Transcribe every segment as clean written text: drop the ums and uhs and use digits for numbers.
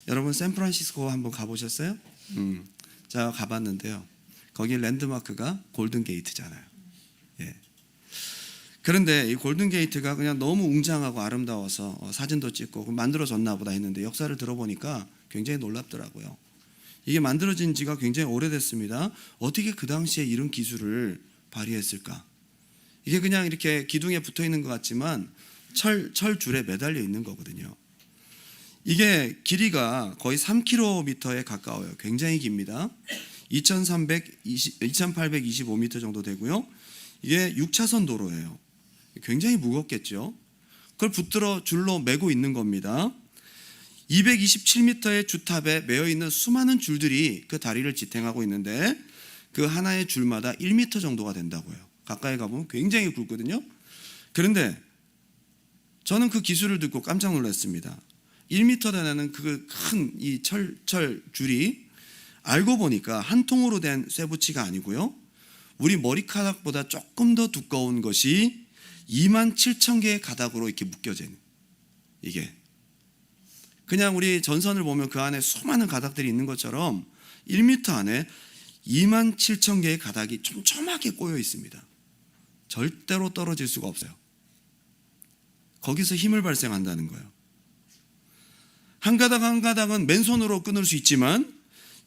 여러분 샌프란시스코 한번 가보셨어요? 제가 가봤는데요. 거기 랜드마크가 골든게이트잖아요. 예. 그런데 이 골든게이트가 그냥 너무 웅장하고 아름다워서 사진도 찍고 만들어졌나 보다 했는데 역사를 들어보니까 굉장히 놀랍더라고요. 이게 만들어진 지가 굉장히 오래됐습니다. 어떻게 그 당시에 이런 기술을 발휘했을까? 이게 그냥 이렇게 기둥에 붙어 있는 것 같지만 철줄에 매달려 있는 거거든요. 이게 길이가 거의 3km에 가까워요. 굉장히 깁니다. 2825m 정도 되고요. 이게 6차선 도로예요. 굉장히 무겁겠죠. 그걸 붙들어 줄로 매고 있는 겁니다. 227m의 주탑에 매여 있는 수많은 줄들이 그 다리를 지탱하고 있는데 그 하나의 줄마다 1m 정도가 된다고요. 가까이 가보면 굉장히 굵거든요. 그런데 저는 그 기술을 듣고 깜짝 놀랐습니다. 1m 되는 그 큰 이 철 줄이 알고 보니까 한 통으로 된 쇠붙이가 아니고요. 우리 머리카락보다 조금 더 두꺼운 것이 27,000개의 가닥으로 이렇게 묶여진, 이게 그냥 우리 전선을 보면 그 안에 수많은 가닥들이 있는 것처럼 1m 안에 27,000개의 가닥이 촘촘하게 꼬여 있습니다. 절대로 떨어질 수가 없어요. 거기서 힘을 발생한다는 거예요. 한 가닥 한 가닥은 맨손으로 끊을 수 있지만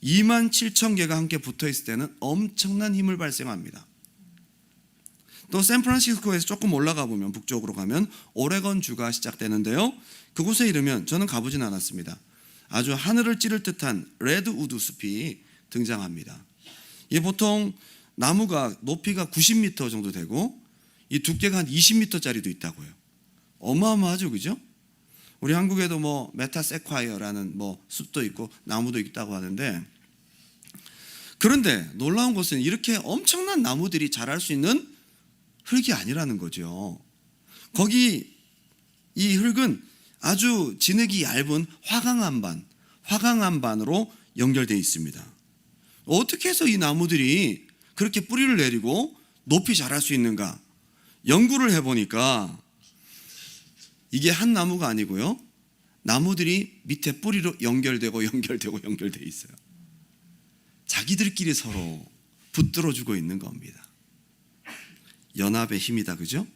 27,000개가 함께 붙어 있을 때는 엄청난 힘을 발생합니다. 또 샌프란시스코에서 조금 올라가 보면 북쪽으로 가면 오레건 주가 시작되는데요. 그곳에 이르면 저는 가보진 않았습니다. 아주 하늘을 찌를 듯한 레드우드 숲이 등장합니다. 이게 보통 나무가 높이가 90m 정도 되고 이 두께가 한 20m짜리도 있다고요. 어마어마하죠, 그죠? 우리 한국에도 뭐 메타세콰이어라는 뭐 숲도 있고 나무도 있다고 하는데, 그런데 놀라운 것은 이렇게 엄청난 나무들이 자랄 수 있는 흙이 아니라는 거죠. 거기 이 흙은 아주 진흙이 얇은 화강암반으로 연결되어 있습니다. 어떻게 해서 이 나무들이 그렇게 뿌리를 내리고 높이 자랄 수 있는가? 연구를 해보니까 이게 한 나무가 아니고요. 나무들이 밑에 뿌리로 연결되어 있어요. 자기들끼리 서로 붙들어주고 있는 겁니다. 연합의 힘이다, 그죠?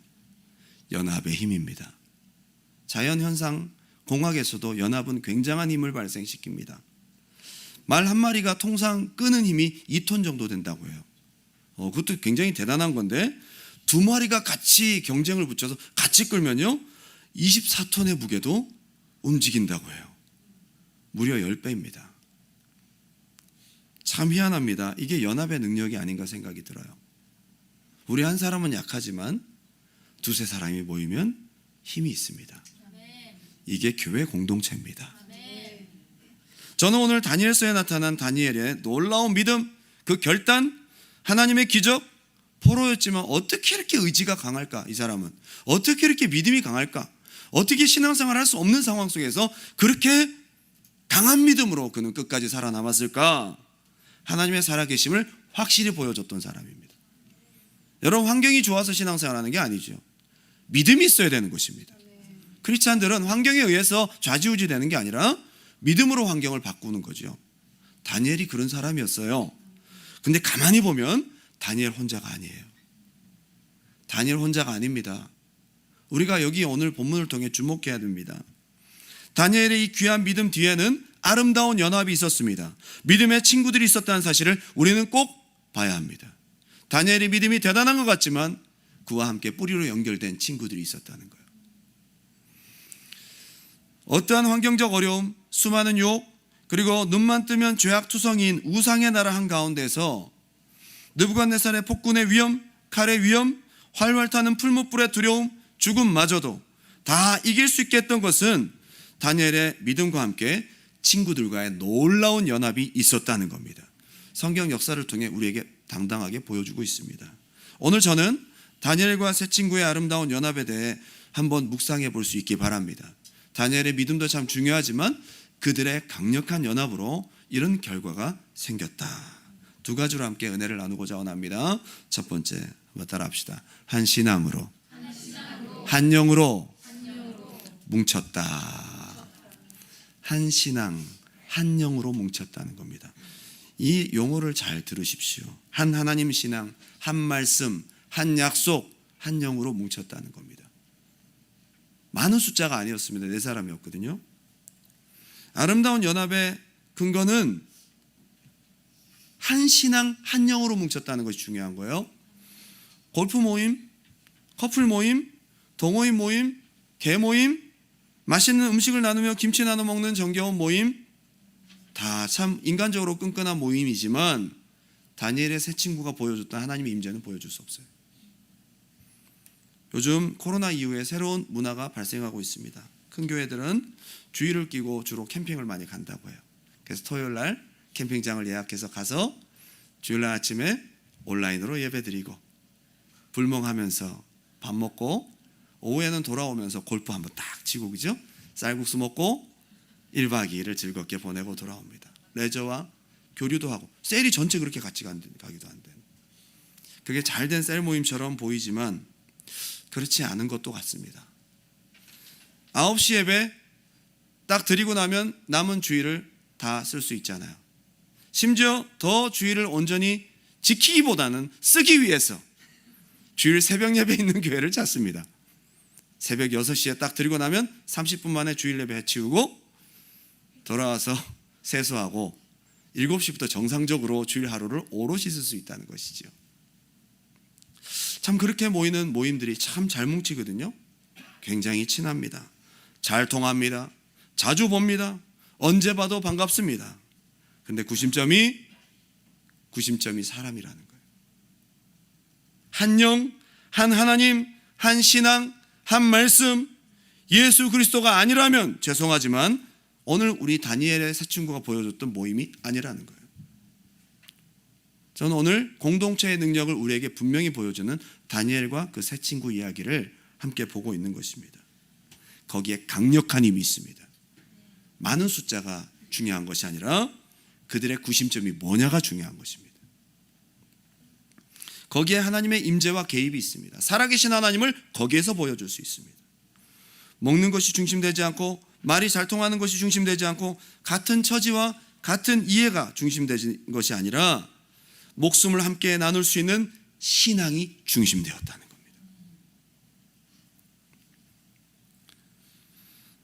연합의 힘입니다. 자연현상, 공학에서도 연합은 굉장한 힘을 발생시킵니다. 말 한 마리가 통상 끄는 힘이 2톤 정도 된다고 해요. 그것도 굉장히 대단한 건데, 두 마리가 같이 경쟁을 붙여서 같이 끌면요 24톤의 무게도 움직인다고 해요. 무려 10배입니다. 참 희한합니다. 이게 연합의 능력이 아닌가 생각이 들어요. 우리 한 사람은 약하지만 두세 사람이 모이면 힘이 있습니다. 이게 교회 공동체입니다. 저는 오늘 다니엘서에 나타난 다니엘의 놀라운 믿음, 그 결단, 하나님의 기적, 포로였지만 어떻게 이렇게 의지가 강할까? 이 사람은 어떻게 이렇게 믿음이 강할까? 어떻게 신앙생활을 할 수 없는 상황 속에서 그렇게 강한 믿음으로 그는 끝까지 살아남았을까? 하나님의 살아계심을 확실히 보여줬던 사람입니다. 여러분, 환경이 좋아서 신앙생활하는 게 아니죠. 믿음이 있어야 되는 것입니다. 크리스찬들은 환경에 의해서 좌지우지되는 게 아니라 믿음으로 환경을 바꾸는 거죠. 다니엘이 그런 사람이었어요. 근데 가만히 보면 다니엘 혼자가 아니에요. 다니엘 혼자가 아닙니다. 우리가 여기 오늘 본문을 통해 주목해야 됩니다. 다니엘의 이 귀한 믿음 뒤에는 아름다운 연합이 있었습니다. 믿음의 친구들이 있었다는 사실을 우리는 꼭 봐야 합니다. 다니엘의 믿음이 대단한 것 같지만 그와 함께 뿌리로 연결된 친구들이 있었다는 거예요. 어떠한 환경적 어려움, 수많은 유혹, 그리고 눈만 뜨면 죄악투성이인 우상의 나라 한가운데서 느부갓네살의 폭군의 위험, 칼의 위험, 활활 타는 풀무불의 두려움, 죽음마저도 다 이길 수 있게 했던 것은 다니엘의 믿음과 함께 친구들과의 놀라운 연합이 있었다는 겁니다. 성경 역사를 통해 우리에게 당당하게 보여주고 있습니다. 오늘 저는 다니엘과 세 친구의 아름다운 연합에 대해 한번 묵상해 볼 수 있기 바랍니다. 다니엘의 믿음도 참 중요하지만 그들의 강력한 연합으로 이런 결과가 생겼다. 두 가지로 함께 은혜를 나누고자 원합니다. 첫 번째, 한번 따라 합시다. 한 신앙으로, 한 영으로 뭉쳤다. 한 신앙, 한 영으로 뭉쳤다는 겁니다. 이 용어를 잘 들으십시오. 한 하나님 신앙, 한 말씀, 한 약속, 한 영으로 뭉쳤다는 겁니다. 많은 숫자가 아니었습니다. 4사람이었거든요. 아름다운 연합의 근거는 한 신앙, 한 영으로 뭉쳤다는 것이 중요한 거예요. 골프 모임, 커플 모임, 동호인 모임, 개 모임, 맛있는 음식을 나누며 김치 나눠 먹는 정겨운 모임, 다 참 인간적으로 끈끈한 모임이지만 다니엘의 세 친구가 보여줬던 하나님의 임재는 보여줄 수 없어요. 요즘 코로나 이후에 새로운 문화가 발생하고 있습니다. 큰 교회들은 주일을 끼고 주로 캠핑을 많이 간다고 해요. 그래서 토요일 날 캠핑장을 예약해서 가서 주일 날 아침에 온라인으로 예배드리고 불멍하면서 밥 먹고 오후에는 돌아오면서 골프 한번 딱 치고, 그죠? 쌀국수 먹고 1박 2일을 즐겁게 보내고 돌아옵니다. 레저와 교류도 하고, 셀이 전체 그렇게 같이 가기도 한데, 그게 잘된 셀 모임처럼 보이지만 그렇지 않은 것도 같습니다. 9시 예배 딱 드리고 나면 남은 주일을 다 쓸 수 있잖아요. 심지어 더 주일을 온전히 지키기보다는 쓰기 위해서 주일 새벽 예배 있는 교회를 찾습니다. 새벽 6시에 딱 드리고 나면 30분 만에 주일 예배 해치우고 돌아와서 세수하고 7시부터 정상적으로 주일 하루를 오롯이 쓸 수 있다는 것이죠. 참 그렇게 모이는 모임들이 참 잘 뭉치거든요. 굉장히 친합니다. 잘 통합니다. 자주 봅니다. 언제 봐도 반갑습니다. 근데 구심점이 사람이라는 거예요. 한 영, 한 하나님, 한 신앙, 한 말씀, 예수 그리스도가 아니라면 죄송하지만 오늘 우리 다니엘의 세 친구가 보여줬던 모임이 아니라는 거예요. 저는 오늘 공동체의 능력을 우리에게 분명히 보여주는 다니엘과 그 세 친구 이야기를 함께 보고 있는 것입니다. 거기에 강력한 힘이 있습니다. 많은 숫자가 중요한 것이 아니라 그들의 구심점이 뭐냐가 중요한 것입니다. 거기에 하나님의 임재와 개입이 있습니다. 살아계신 하나님을 거기에서 보여줄 수 있습니다. 먹는 것이 중심되지 않고 말이 잘 통하는 것이 중심되지 않고 같은 처지와 같은 이해가 중심되는 것이 아니라 목숨을 함께 나눌 수 있는 신앙이 중심되었다는 겁니다.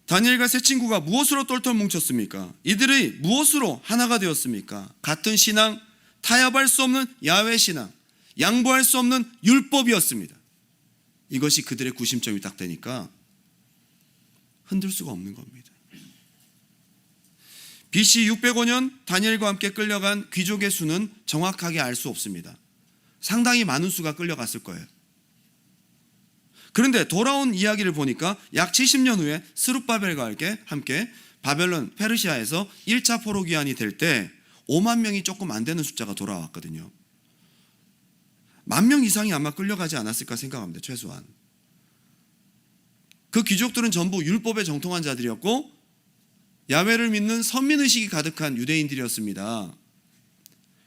다니엘과 세 친구가 무엇으로 똘똘 뭉쳤습니까? 이들이 무엇으로 하나가 되었습니까? 같은 신앙, 타협할 수 없는 야훼 신앙, 양보할 수 없는 율법이었습니다. 이것이 그들의 구심점이 딱 되니까 흔들 수가 없는 겁니다. BC 605년 다니엘과 함께 끌려간 귀족의 수는 정확하게 알 수 없습니다. 상당히 많은 수가 끌려갔을 거예요. 그런데 돌아온 이야기를 보니까 약 70년 후에 스룹바벨과 함께 바벨론 페르시아에서 1차 포로기한이 될 때 5만 명이 조금 안 되는 숫자가 돌아왔거든요. 10,000명 이상이 아마 끌려가지 않았을까 생각합니다. 최소한. 그 귀족들은 전부 율법에 정통한 자들이었고 야훼를 믿는 선민의식이 가득한 유대인들이었습니다.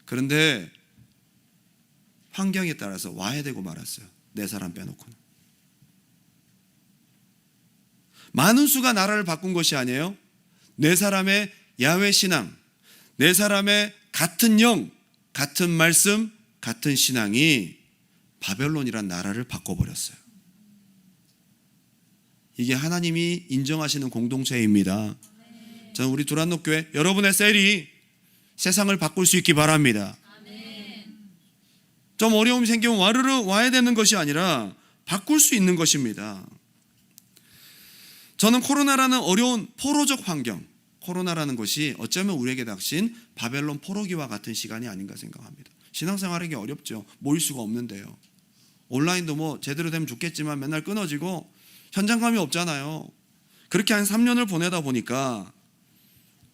그런데 환경에 따라서 와야 되고 말았어요. 4사람 빼놓고는. 많은 수가 나라를 바꾼 것이 아니에요. 4사람의 야훼 신앙, 4사람의 같은 영, 같은 말씀, 같은 신앙이 바벨론이란 나라를 바꿔버렸어요. 이게 하나님이 인정하시는 공동체입니다. 저는 우리 두란노교회 여러분의 셀이 세상을 바꿀 수 있기 바랍니다. 좀 어려움이 생기면 와르르 와야 되는 것이 아니라 바꿀 수 있는 것입니다. 저는 코로나라는 어려운 포로적 환경, 코로나라는 것이 어쩌면 우리에게 닥친 바벨론 포로기와 같은 시간이 아닌가 생각합니다. 신앙생활하기 어렵죠. 모일 수가 없는데요. 온라인도 뭐 제대로 되면 좋겠지만 맨날 끊어지고 현장감이 없잖아요. 그렇게 한 3년을 보내다 보니까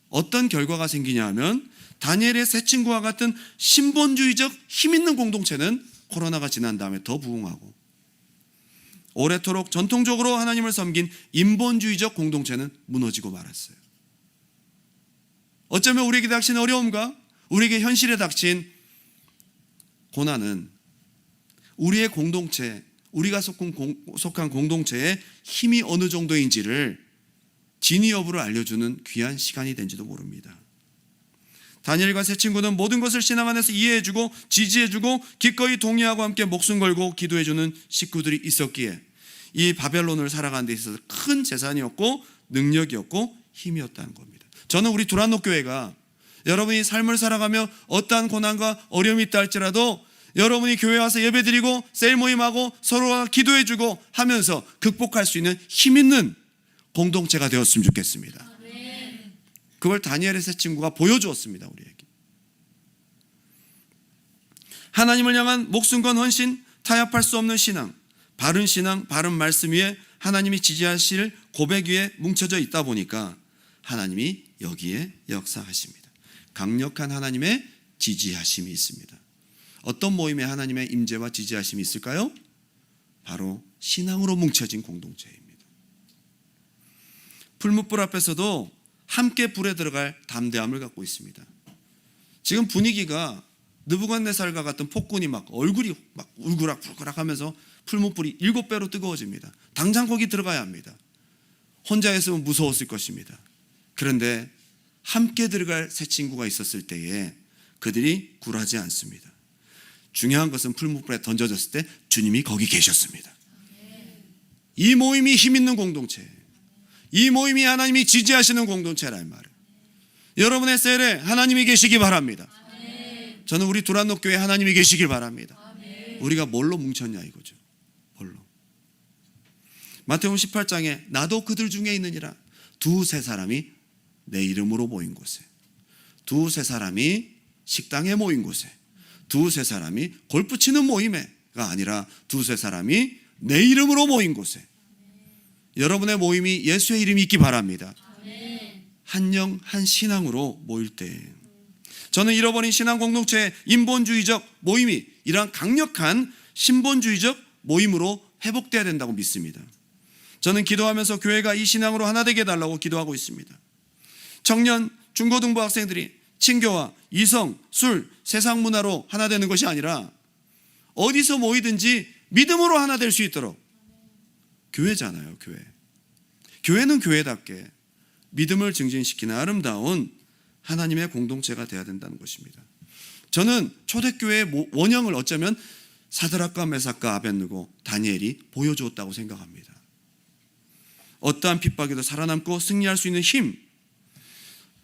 어떤 결과가 생기냐 하면 다니엘의 세 친구와 같은 신본주의적 힘있는 공동체는 코로나가 지난 다음에 더 부흥하고 오래도록 전통적으로 하나님을 섬긴 인본주의적 공동체는 무너지고 말았어요. 어쩌면 우리에게 닥친 어려움과 우리에게 현실에 닥친 고난은 우리의 공동체, 우리가 속한 공동체의 힘이 어느 정도인지를 진위 여부를 알려주는 귀한 시간이 된지도 모릅니다. 다니엘과 세 친구는 모든 것을 신앙 안에서 이해해주고 지지해주고 기꺼이 동의하고 함께 목숨 걸고 기도해주는 식구들이 있었기에 이 바벨론을 살아가는 데 있어서 큰 재산이었고 능력이었고 힘이었다는 겁니다. 저는 우리 두란노 교회가 여러분이 삶을 살아가며 어떠한 고난과 어려움이 있다 할지라도 여러분이 교회 와서 예배드리고 셀 모임하고 서로가 기도해주고 하면서 극복할 수 있는 힘 있는 공동체가 되었으면 좋겠습니다. 그걸 다니엘의 세 친구가 보여주었습니다. 우리에게 하나님을 향한 목숨 건 헌신, 타협할 수 없는 신앙, 바른 신앙, 바른 말씀 위에 하나님이 지지하실 고백 위에 뭉쳐져 있다 보니까 하나님이 여기에 역사하십니다. 강력한 하나님의 지지하심이 있습니다. 어떤 모임에 하나님의 임재와 지지하심이 있을까요? 바로 신앙으로 뭉쳐진 공동체입니다. 풀무불 앞에서도 함께 불에 들어갈 담대함을 갖고 있습니다. 지금 분위기가 느부갓네살과 같은 폭군이 막 얼굴이 막 울그락불그락 하면서 풀무불이 7배로 뜨거워집니다. 당장 거기 들어가야 합니다. 혼자 있으면 무서웠을 것입니다. 그런데 함께 들어갈 세 친구가 있었을 때에 그들이 굴하지 않습니다. 중요한 것은 풀무불에 던져졌을 때 주님이 거기 계셨습니다. 이 모임이 힘 있는 공동체예요. 이 모임이 하나님이 지지하시는 공동체라는 말이에요. 여러분의 셀에 하나님이 계시기 바랍니다. 저는 우리 두란노 교회에 하나님이 계시길 바랍니다. 우리가 뭘로 뭉쳤냐 이거죠. 뭘로. 마태복음 18장에 나도 그들 중에 있느니라. 두세 사람이 내 이름으로 모인 곳에, 두세 사람이 식당에 모인 곳에, 두세 사람이 골프 치는 모임에가 아니라 두세 사람이 내 이름으로 모인 곳에 여러분의 모임이 예수의 이름이 있기 바랍니다. 한 영, 한 신앙으로 모일 때 저는 잃어버린 신앙 공동체의 인본주의적 모임이 이러한 강력한 신본주의적 모임으로 회복돼야 된다고 믿습니다. 저는 기도하면서 교회가 이 신앙으로 하나 되게 해달라고 기도하고 있습니다. 청년, 중고등부 학생들이 친교와 이성, 술, 세상 문화로 하나 되는 것이 아니라 어디서 모이든지 믿음으로 하나 될 수 있도록 교회잖아요. 교회. 교회는 교회답게 믿음을 증진시키는 아름다운 하나님의 공동체가 되어야 된다는 것입니다. 저는 초대교회의 원형을 어쩌면 사드락과 메삭과 아벳느고 다니엘이 보여주었다고 생각합니다. 어떠한 핍박에도 살아남고 승리할 수 있는 힘.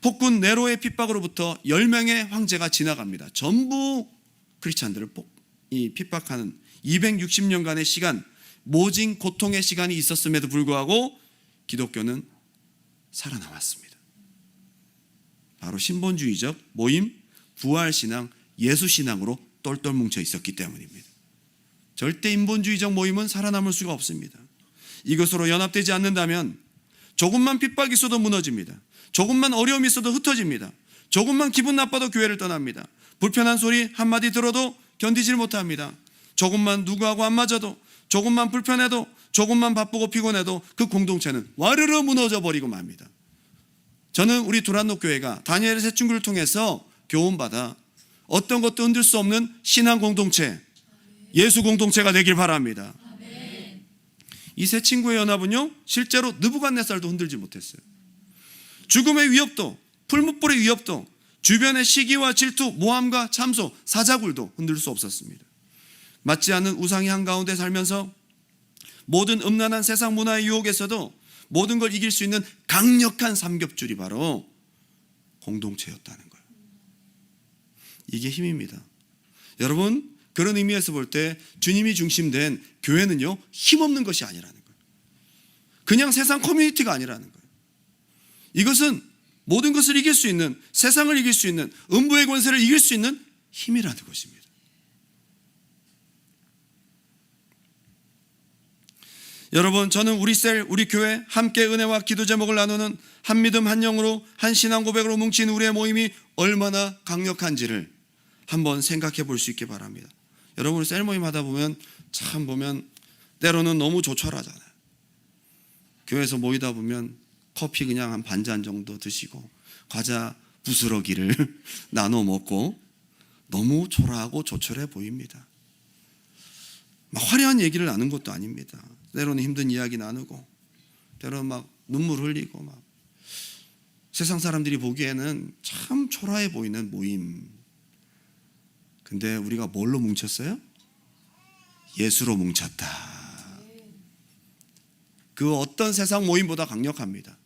폭군 네로의 핍박으로부터 10명의 황제가 지나갑니다. 전부 크리스찬들을 핍박하는 260년간의 시간, 모진 고통의 시간이 있었음에도 불구하고 기독교는 살아남았습니다. 바로 신본주의적 모임, 부활신앙, 예수신앙으로 똘똘 뭉쳐 있었기 때문입니다. 절대 인본주의적 모임은 살아남을 수가 없습니다. 이것으로 연합되지 않는다면 조금만 핍박이 있어도 무너집니다. 조금만 어려움이 있어도 흩어집니다. 조금만 기분 나빠도 교회를 떠납니다. 불편한 소리 한마디 들어도 견디질 못합니다. 조금만 누구하고 안 맞아도, 조금만 불편해도, 조금만 바쁘고 피곤해도 그 공동체는 와르르 무너져 버리고 맙니다. 저는 우리 두란노 교회가 다니엘의 세 친구를 통해서 교훈받아 어떤 것도 흔들 수 없는 신앙 공동체, 예수 공동체가 되길 바랍니다. 이 세 친구의 연합은요, 실제로 느부갓네살도 흔들지 못했어요. 죽음의 위협도, 풀무불의 위협도, 주변의 시기와 질투, 모함과 참소, 사자굴도 흔들 수 없었습니다. 맞지 않는 우상의 한가운데 살면서 모든 음란한 세상 문화의 유혹에서도 모든 걸 이길 수 있는 강력한 삼겹줄이 바로 공동체였다는 거예요. 이게 힘입니다. 여러분, 그런 의미에서 볼 때 주님이 중심된 교회는요, 힘없는 것이 아니라는 거예요. 그냥 세상 커뮤니티가 아니라는 거예요. 이것은 모든 것을 이길 수 있는, 세상을 이길 수 있는, 음부의 권세를 이길 수 있는 힘이라는 것입니다. 여러분, 저는 우리 셀, 우리 교회 함께 은혜와 기도 제목을 나누는 한 믿음 한 영으로 한 신앙 고백으로 뭉친 우리의 모임이 얼마나 강력한지를 한번 생각해 볼 수 있기 바랍니다. 여러분, 셀 모임 하다 보면 참 보면 때로는 너무 조촐하잖아요. 교회에서 모이다 보면 커피 그냥 한 반잔 정도 드시고 과자 부스러기를 나눠 먹고 너무 초라하고 조촐해 보입니다. 막 화려한 얘기를 나눈 것도 아닙니다. 때로는 힘든 이야기 나누고 때로는 막 눈물 흘리고 막 세상 사람들이 보기에는 참 초라해 보이는 모임. 근데 우리가 뭘로 뭉쳤어요? 예수로 뭉쳤다. 그 어떤 세상 모임보다 강력합니다.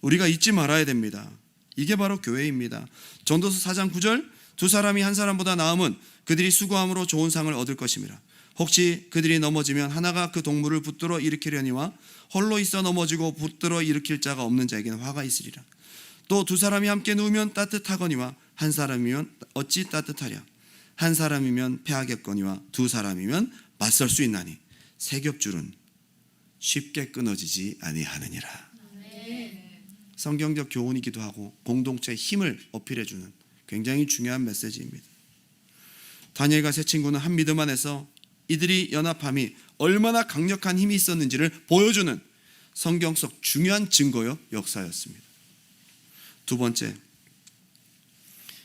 우리가 잊지 말아야 됩니다. 이게 바로 교회입니다. 전도서 4장 9절, 두 사람이 한 사람보다 나음은 그들이 수고함으로 좋은 상을 얻을 것임이라. 혹시 그들이 넘어지면 하나가 그 동물을 붙들어 일으키려니와 홀로 있어 넘어지고 붙들어 일으킬 자가 없는 자에게는 화가 있으리라. 또 두 사람이 함께 누우면 따뜻하거니와 한 사람이면 어찌 따뜻하랴. 한 사람이면 패하겠거니와 두 사람이면 맞설 수 있나니 세겹줄은 쉽게 끊어지지 아니하느니라. 성경적 교훈이기도 하고 공동체의 힘을 어필해주는 굉장히 중요한 메시지입니다. 다니엘과 세 친구는 한 믿음 안에서 이들이 연합함이 얼마나 강력한 힘이 있었는지를 보여주는 성경 속 중요한 증거요 역사였습니다. 두 번째,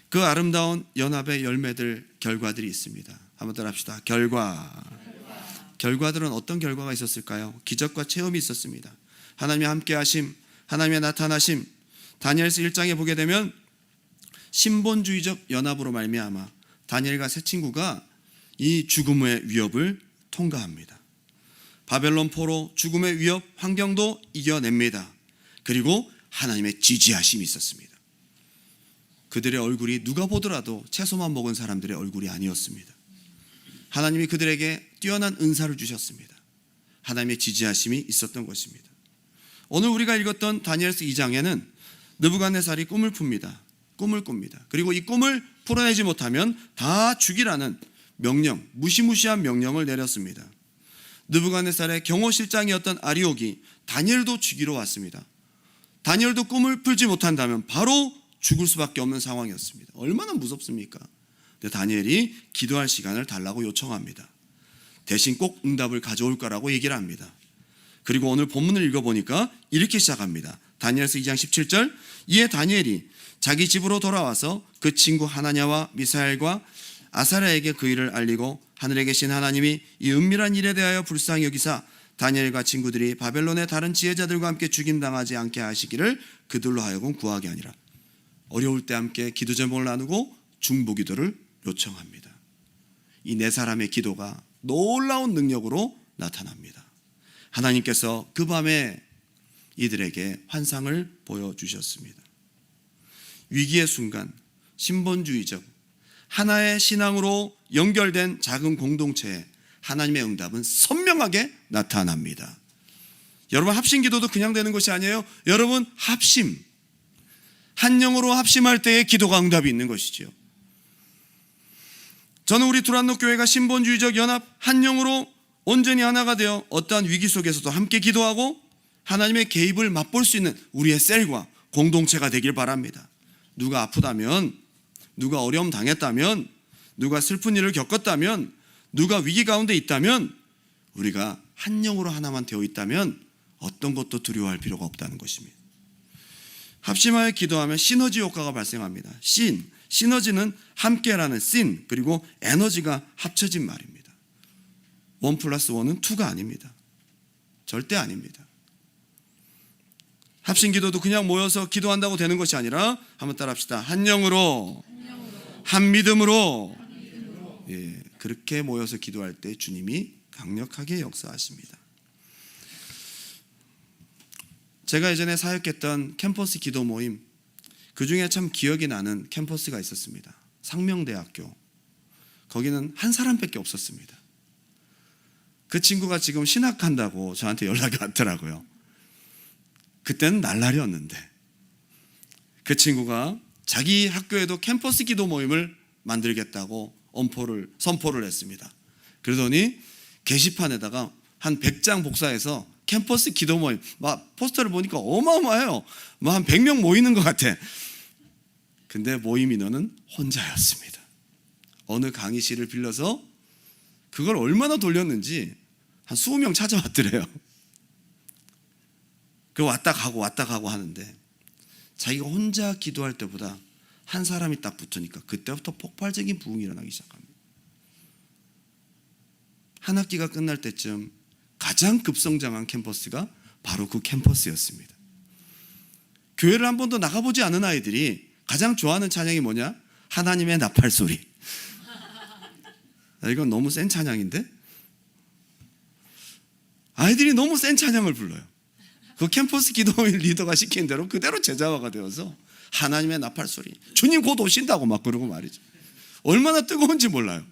그 아름다운 연합의 열매들, 결과들이 있습니다. 한번 따라합시다. 결과들은 어떤 결과가 있었을까요? 기적과 체험이 있었습니다. 하나님의 함께하심, 하나님의 나타나심. 다니엘서 1장에 보게 되면 신본주의적 연합으로 말미암아 다니엘과 세 친구가 이 죽음의 위협을 통과합니다. 바벨론 포로 죽음의 위협 환경도 이겨냅니다. 그리고 하나님의 지지하심이 있었습니다. 그들의 얼굴이 누가 보더라도 채소만 먹은 사람들의 얼굴이 아니었습니다. 하나님이 그들에게 뛰어난 은사를 주셨습니다. 하나님의 지지하심이 있었던 것입니다. 오늘 우리가 읽었던 다니엘서 2장에는 느부갓네살이 꿈을 풉니다. 꿈을 꿉니다. 그리고 이 꿈을 풀어내지 못하면 다 죽이라는 명령, 무시무시한 명령을 내렸습니다. 느부갓네살의 경호실장이었던 아리옥이 다니엘도 죽이러 왔습니다. 다니엘도 꿈을 풀지 못한다면 바로 죽을 수밖에 없는 상황이었습니다. 얼마나 무섭습니까? 근데 다니엘이 기도할 시간을 달라고 요청합니다. 대신 꼭 응답을 가져올 거라고 얘기를 합니다. 그리고 오늘 본문을 읽어보니까 이렇게 시작합니다. 다니엘서 2장 17절, 이에 다니엘이 자기 집으로 돌아와서 그 친구 하나냐와 미사엘과 아사랴에게 그 일을 알리고 하늘에 계신 하나님이 이 은밀한 일에 대하여 불쌍히 여기사 다니엘과 친구들이 바벨론의 다른 지혜자들과 함께 죽임당하지 않게 하시기를 그들로 하여금 구하게 하니라. 어려울 때 함께 기도 제목을 나누고 중보기도를 요청합니다. 이 네 사람의 기도가 놀라운 능력으로 나타납니다. 하나님께서 그 밤에 이들에게 환상을 보여주셨습니다. 위기의 순간 신본주의적 하나의 신앙으로 연결된 작은 공동체에 하나님의 응답은 선명하게 나타납니다. 여러분, 합심기도도 그냥 되는 것이 아니에요. 여러분, 합심, 한 영으로 합심할 때의 기도가 응답이 있는 것이지요. 저는 우리 두란노 교회가 신본주의적 연합 한 영으로 온전히 하나가 되어 어떠한 위기 속에서도 함께 기도하고 하나님의 개입을 맛볼 수 있는 우리의 셀과 공동체가 되길 바랍니다. 누가 아프다면, 누가 어려움 당했다면, 누가 슬픈 일을 겪었다면, 누가 위기 가운데 있다면 우리가 한 영으로 하나만 되어 있다면 어떤 것도 두려워할 필요가 없다는 것입니다. 합심하여 기도하면 시너지 효과가 발생합니다. 시너지는 함께라는 신, 그리고 에너지가 합쳐진 말입니다. 1+1은 2가 아닙니다. 절대 아닙니다. 합심기도도 그냥 모여서 기도한다고 되는 것이 아니라 한번 따라합시다. 한 영으로, 한 믿음으로. 예, 그렇게 모여서 기도할 때 주님이 강력하게 역사하십니다. 제가 예전에 사역했던 캠퍼스 기도 모임, 그 중에 참 기억이 나는 캠퍼스가 있었습니다. 상명대학교. 거기는 한 사람밖에 없었습니다. 그 친구가 지금 신학한다고 저한테 연락이 왔더라고요. 그때는 날라리였는데 그 친구가 자기 학교에도 캠퍼스 기도 모임을 만들겠다고 선포를 했습니다. 그러더니 게시판에다가 한 100장 복사해서 캠퍼스 기도 모임, 막 포스터를 보니까 어마어마해요. 뭐 한 100명 모이는 것 같아. 근데 모임 인원은 혼자였습니다. 어느 강의실을 빌려서 그걸 얼마나 돌렸는지 한 20명 찾아왔더래요. 그 왔다 가고 하는데 자기가 혼자 기도할 때보다 한 사람이 딱 붙으니까 그때부터 폭발적인 부흥이 일어나기 시작합니다. 한 학기가 끝날 때쯤 가장 급성장한 캠퍼스가 바로 그 캠퍼스였습니다. 교회를 한 번도 나가보지 않은 아이들이 가장 좋아하는 찬양이 뭐냐? 하나님의 나팔 소리. 이건 너무 센 찬양인데? 아이들이 너무 센 찬양을 불러요. 그 캠퍼스 기도회 리더가 시킨 대로 그대로 제자화가 되어서 하나님의 나팔 소리. 주님 곧 오신다고 막 그러고 말이죠. 얼마나 뜨거운지 몰라요.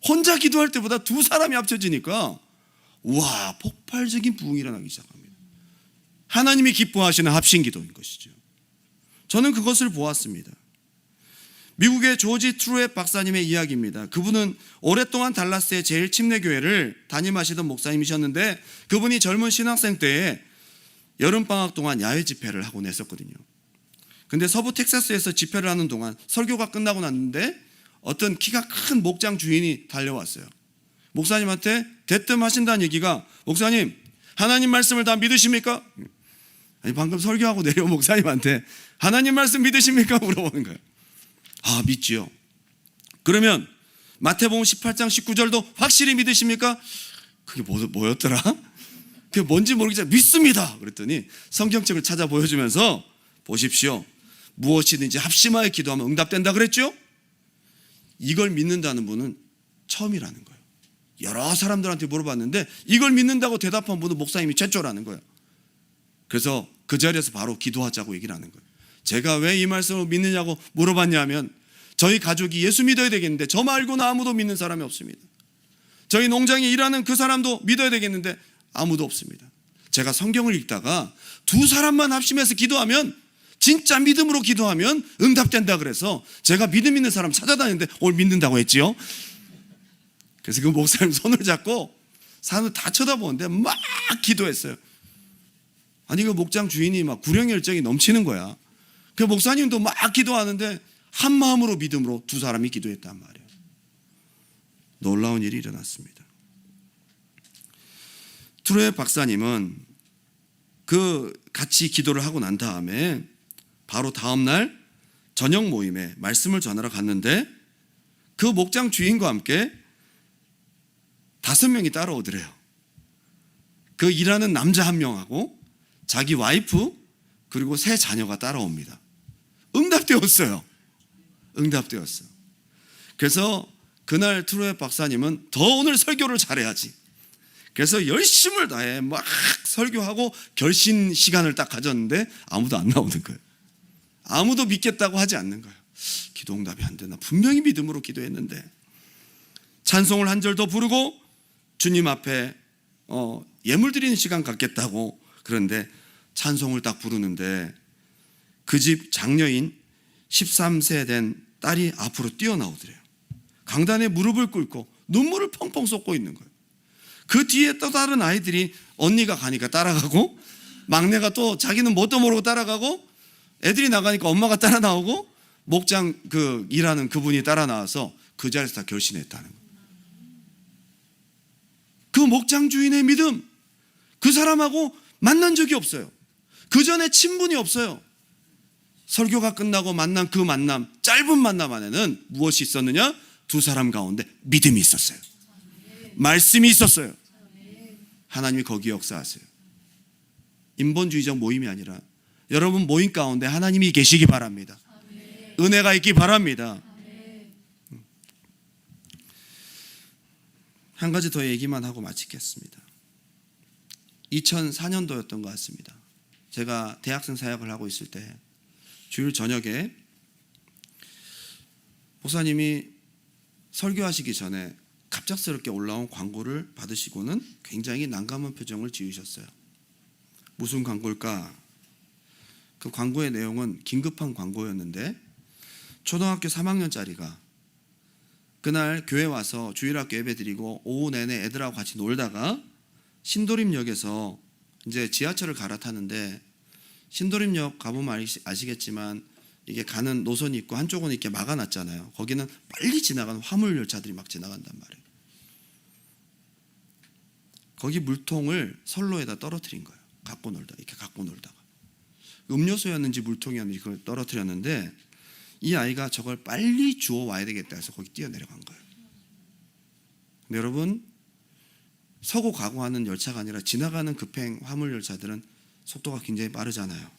혼자 기도할 때보다 두 사람이 합쳐지니까 와, 폭발적인 부흥이 일어나기 시작합니다. 하나님이 기뻐하시는 합심 기도인 것이죠. 저는 그것을 보았습니다. 미국의 조지 트루엣 박사님의 이야기입니다. 그분은 오랫동안 달라스의 제일 침례교회를 담임하시던 목사님이셨는데 그분이 젊은 신학생 때에 여름방학 동안 야외 집회를 하곤 했었거든요. 근데 서부 텍사스에서 집회를 하는 동안 설교가 끝나고 났는데 어떤 키가 큰 목장 주인이 달려왔어요. 목사님한테 대뜸 하신다는 얘기가, 목사님 하나님 말씀을 다 믿으십니까? 아니, 방금 설교하고 내려온 목사님한테 하나님 말씀 믿으십니까? 물어보는 거예요. 아, 믿지요. 그러면 마태복음 18장 19절도 확실히 믿으십니까? 그게 뭐였더라? 그게 뭔지 모르겠지만 믿습니다. 그랬더니 성경책을 찾아 보여주면서 보십시오. 무엇이든지 합심하여 기도하면 응답된다 그랬죠? 이걸 믿는다는 분은 처음이라는 거예요. 여러 사람들한테 물어봤는데 이걸 믿는다고 대답한 분은 목사님이 최초라는 거예요. 그래서 그 자리에서 바로 기도하자고 얘기를 하는 거예요. 제가 왜 이 말씀을 믿느냐고 물어봤냐면 저희 가족이 예수 믿어야 되겠는데 저 말고는 아무도 믿는 사람이 없습니다. 저희 농장에 일하는 그 사람도 믿어야 되겠는데 아무도 없습니다. 제가 성경을 읽다가 두 사람만 합심해서 기도하면, 진짜 믿음으로 기도하면 응답된다 그래서 제가 믿음 있는 사람 찾아다니는데 오늘 믿는다고 했지요. 그래서 그 목사님 손을 잡고 사람을 다 쳐다보는데 막 기도했어요. 아니, 그 목장 주인이 막 구령열정이 넘치는 거야. 그 목사님도 막 기도하는데 한 마음으로 믿음으로 두 사람이 기도했단 말이에요. 놀라운 일이 일어났습니다. 트루엣 박사님은 그 같이 기도를 하고 난 다음에 바로 다음 날 저녁 모임에 말씀을 전하러 갔는데 그 목장 주인과 함께 5명이 따라오더래요. 그 일하는 남자 1명하고 자기 와이프 그리고 3 자녀가 따라옵니다. 응답되었어요. 응답되었어요. 그래서 그날 트루엣 박사님은 더 오늘 설교를 잘해야지. 그래서 열심을 다해 막 설교하고 결신 시간을 딱 가졌는데 아무도 안 나오는 거예요. 아무도 믿겠다고 하지 않는 거예요. 기도 응답이 안 되나? 분명히 믿음으로 기도했는데. 찬송을 한 절 더 부르고 주님 앞에 예물 드리는 시간 갖겠다고, 그런데 찬송을 딱 부르는데 그 집 장녀인 13세 된 딸이 앞으로 뛰어나오더래요. 강단에 무릎을 꿇고 눈물을 펑펑 쏟고 있는 거예요. 그 뒤에 또 다른 아이들이 언니가 가니까 따라가고, 막내가 또 자기는 뭣도 모르고 따라가고, 애들이 나가니까 엄마가 따라 나오고, 목장 그 일하는 그분이 따라 나와서 그 자리에서 다 결신했다는 거예요. 그 목장 주인의 믿음, 그 사람하고 만난 적이 없어요. 그 전에 친분이 없어요. 설교가 끝나고 만난 그 만남, 짧은 만남 안에는 무엇이 있었느냐? 두 사람 가운데 믿음이 있었어요. 말씀이 있었어요. 하나님이 거기에 역사하세요. 인본주의적 모임이 아니라 여러분 모임 가운데 하나님이 계시기 바랍니다. 은혜가 있기 바랍니다. 한 가지 더 얘기만 하고 마치겠습니다. 2004년도였던 것 같습니다. 제가 대학생 사역을 하고 있을 때 주일 저녁에 목사님이 설교하시기 전에 갑작스럽게 올라온 광고를 받으시고는 굉장히 난감한 표정을 지으셨어요. 무슨 광고일까? 그 광고의 내용은 긴급한 광고였는데 초등학교 3학년짜리가 그날 교회 와서 주일학교 예배 드리고 오후 내내 애들하고 같이 놀다가 신도림역에서 이제 지하철을 갈아타는데, 신도림역 가보면 아시겠지만 이게 가는 노선이 있고 한쪽은 이렇게 막아놨잖아요. 거기는 빨리 지나가는 화물 열차들이 막 지나간단 말이에요. 거기 물통을 선로에다 떨어뜨린 거예요. 갖고 놀다가 음료수였는지 물통이었는지 그걸 떨어뜨렸는데 이 아이가 저걸 빨리 주워 와야 되겠다 해서 거기 뛰어내려간 거예요. 근데 여러분, 서고 가고 하는 열차가 아니라 지나가는 급행 화물 열차들은 속도가 굉장히 빠르잖아요.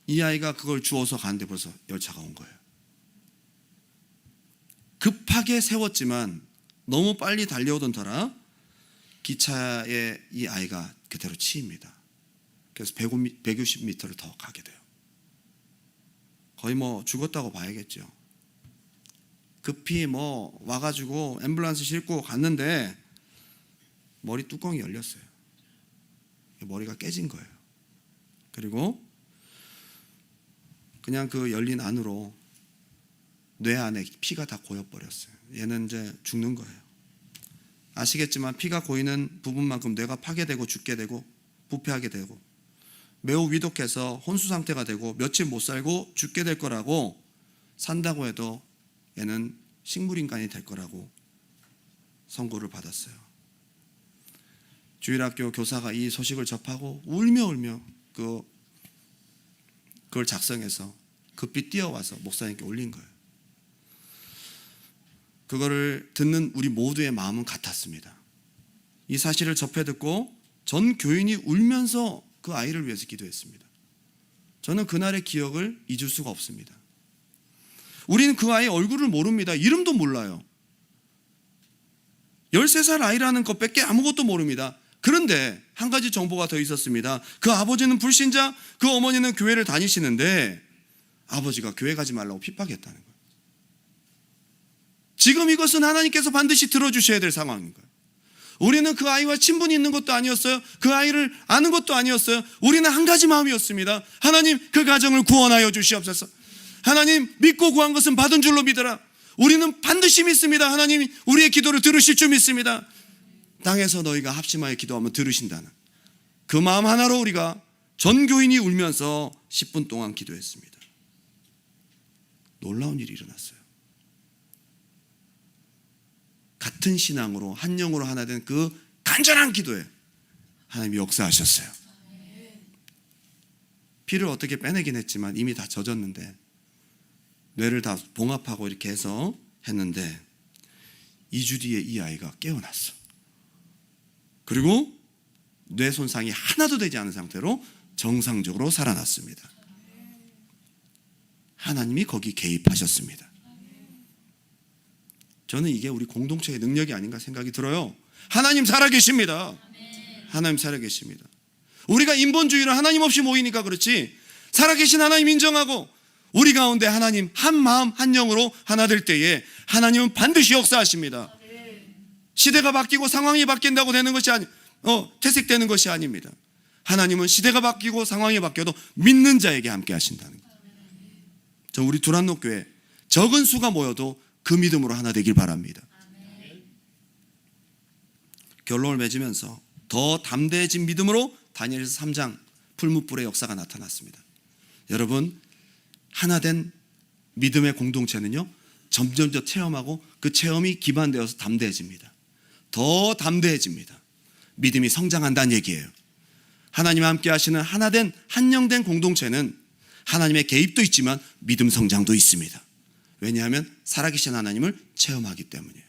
이 아이가 그걸 주워서 가는데 벌써 열차가 온 거예요. 급하게 세웠지만 너무 빨리 달려오던 터라 기차에 이 아이가 그대로 치입니다. 그래서 150m를 더 가게 돼요. 거의 뭐 죽었다고 봐야겠죠. 급히 뭐 와가지고 앰뷸런스 싣고 갔는데 머리 뚜껑이 열렸어요. 머리가 깨진 거예요. 그리고 그냥 그 열린 안으로 뇌 안에 피가 다 고여버렸어요. 얘는 이제 죽는 거예요. 아시겠지만 피가 고이는 부분만큼 뇌가 파괴되고 죽게 되고 부패하게 되고 매우 위독해서 혼수 상태가 되고 며칠 못 살고 죽게 될 거라고, 산다고 해도 얘는 식물인간이 될 거라고 선고를 받았어요. 주일학교 교사가 이 소식을 접하고 울며 그걸 작성해서 급히 뛰어와서 목사님께 올린 거예요. 그거를 듣는 우리 모두의 마음은 같았습니다. 이 사실을 접해 듣고 전 교인이 울면서 그 아이를 위해서 기도했습니다. 저는 그날의 기억을 잊을 수가 없습니다. 우리는 그 아이의 얼굴을 모릅니다. 이름도 몰라요. 13살 아이라는 것밖에 아무것도 모릅니다. 그런데 한 가지 정보가 더 있었습니다. 그 아버지는 불신자, 그 어머니는 교회를 다니시는데 아버지가 교회 가지 말라고 핍박했다는 거예요. 지금 이것은 하나님께서 반드시 들어주셔야 될 상황인 거예요. 우리는 그 아이와 친분이 있는 것도 아니었어요. 그 아이를 아는 것도 아니었어요. 우리는 한 가지 마음이었습니다. 하나님, 그 가정을 구원하여 주시옵소서. 하나님, 믿고 구한 것은 받은 줄로 믿어라. 우리는 반드시 믿습니다. 하나님이 우리의 기도를 들으실 줄 믿습니다. 땅에서 너희가 합심하여 기도하면 들으신다는 그 마음 하나로 우리가 전 교인이 울면서 10분 동안 기도했습니다. 놀라운 일이 일어났어요. 같은 신앙으로 한 영으로 하나 된 그 간절한 기도에 하나님이 역사하셨어요. 피를 어떻게 빼내긴 했지만 이미 다 젖었는데 뇌를 다 봉합하고 이렇게 해서 했는데 2주 뒤에 이 아이가 깨어났어. 그리고 뇌 손상이 하나도 되지 않은 상태로 정상적으로 살아났습니다. 하나님이 거기 개입하셨습니다. 저는 이게 우리 공동체의 능력이 아닌가 생각이 들어요. 하나님 살아계십니다. 하나님 살아계십니다. 우리가 인본주의로 하나님 없이 모이니까 그렇지, 살아계신 하나님 인정하고 우리 가운데 하나님 한 마음 한 영으로 하나 될 때에 하나님은 반드시 역사하십니다. 시대가 바뀌고 상황이 바뀐다고 되는 것이 퇴색되는 것이 아닙니다. 하나님은 시대가 바뀌고 상황이 바뀌어도 믿는 자에게 함께 하신다는 거예요. 저 우리 두란노 교회 적은 수가 모여도 그 믿음으로 하나 되길 바랍니다. 결론을 맺으면서 더 담대해진 믿음으로 다니엘서 3장 풀무불의 역사가 나타났습니다. 여러분, 하나된 믿음의 공동체는요, 점점 더 체험하고 그 체험이 기반되어서 담대해집니다. 더 담대해집니다. 믿음이 성장한다는 얘기예요. 하나님 함께 하시는 하나된 한영된 공동체는 하나님의 개입도 있지만 믿음 성장도 있습니다. 왜냐하면 살아계신 하나님을 체험하기 때문이에요.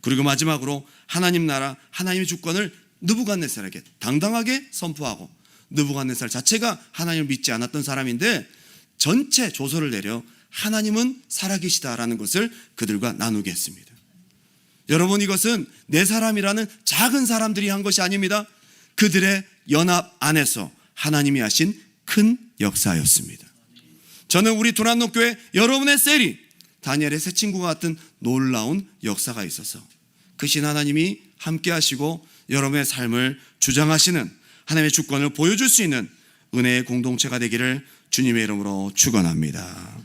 그리고 마지막으로 하나님 나라, 하나님의 주권을 느부갓네살에게 당당하게 선포하고, 느부갓네살 자체가 하나님을 믿지 않았던 사람인데 전체 조서를 내려 하나님은 살아계시다라는 것을 그들과 나누게 했습니다. 여러분, 이것은 네 사람이라는 작은 사람들이 한 것이 아닙니다. 그들의 연합 안에서 하나님이 하신 큰 역사였습니다. 저는 우리 두란노 교회 여러분의 셀이 다니엘의 새 친구와 같은 놀라운 역사가 있어서 그 신 하나님이 함께 하시고 여러분의 삶을 주장하시는 하나님의 주권을 보여줄 수 있는 은혜의 공동체가 되기를 주님의 이름으로 축원합니다.